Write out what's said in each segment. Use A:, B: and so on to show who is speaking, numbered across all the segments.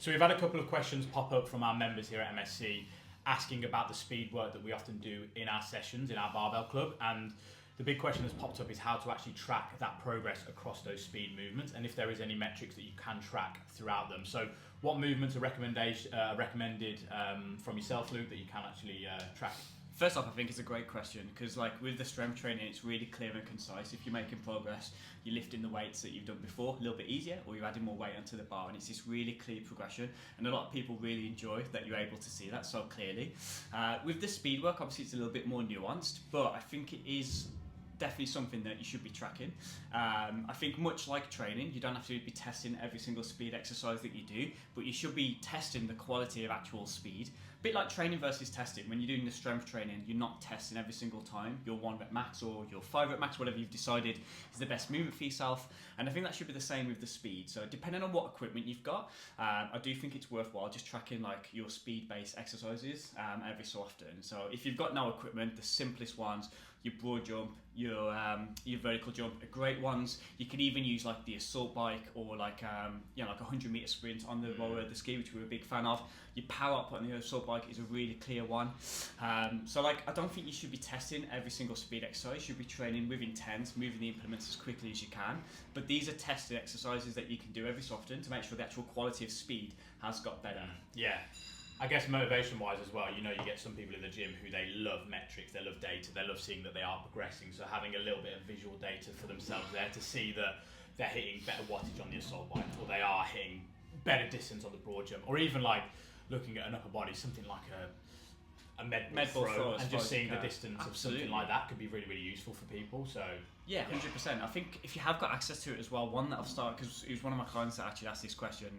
A: So we've had a couple of questions pop up from our members here at MSC asking about the speed work that we often do in our sessions in our barbell club, and the big question that's popped up is how to actually track that progress across those speed movements, and if there is any metrics that you can track throughout them. So what movements are recommended from yourself, Luke, that you can actually track?
B: First off, I think it's a great question because, like, with the strength training, it's really clear and concise. If you're making progress, you're lifting the weights that you've done before a little bit easier, or you're adding more weight onto the bar, and it's this really clear progression. And a lot of people really enjoy that you're able to see that so clearly. With the speed work, obviously, it's a little bit more nuanced, but I think it is definitely something that you should be tracking. I think much like training, you don't have to be testing every single speed exercise that you do, but you should be testing the quality of actual speed. A bit like training versus testing. When you're doing the strength training, you're not testing every single time your 1 rep max or your 5 rep max, whatever you've decided is the best movement for yourself. And I think that should be the same with the speed. So depending on what equipment you've got, I do think it's worthwhile just tracking like your speed-based exercises every so often. So if you've got no equipment, the simplest ones, your broad jump, your vertical jump are great ones. You can even use like the assault bike or like like a 100-meter sprint on the roller, the ski, which we're a big fan of. Your power up on the assault bike is a really clear one. So like I don't think you should be testing every single speed exercise. You should be training with intent, moving the implements as quickly as you can. But these are tested exercises that you can do every so often to make sure the actual quality of speed has got better.
A: Yeah. I guess motivation-wise as well, you get some people in the gym who they love metrics, they love data, they love seeing that they are progressing. So having a little bit of visual data for themselves there to see that they're hitting better wattage on the assault bike, or they are hitting better distance on the broad jump, or even like looking at an upper body, something like a med ball throw, and just seeing the distance of something like that could be really, really useful for people. So
B: yeah, 100%. I think if you have got access to it as well, one that I've started, because it was one of my clients that actually asked this question,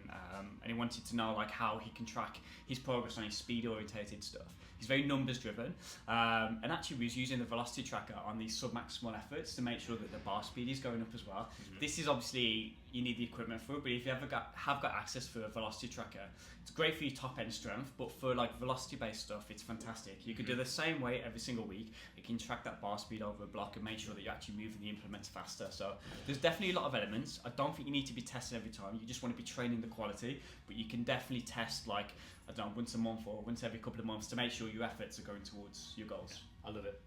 B: and he wanted to know like how he can track his progress on his speed orientated stuff. He's very numbers driven, and actually we was using the velocity tracker on these sub-maximal efforts to make sure that the bar speed is going up as well. Mm-hmm. This is obviously, you need the equipment for it, but if you have got access for a velocity tracker, it's great for your top end strength, but for like velocity based stuff, it's fantastic. You could do the same weight every single week. You can track that bar speed over a block and make sure that you're actually moving the implements faster. So there's definitely a lot of elements. I don't think you need to be testing every time. You just want to be training the quality, but you can definitely test like, I don't know, once a month or once every couple of months to make sure your efforts are going towards your goals.
A: I love it.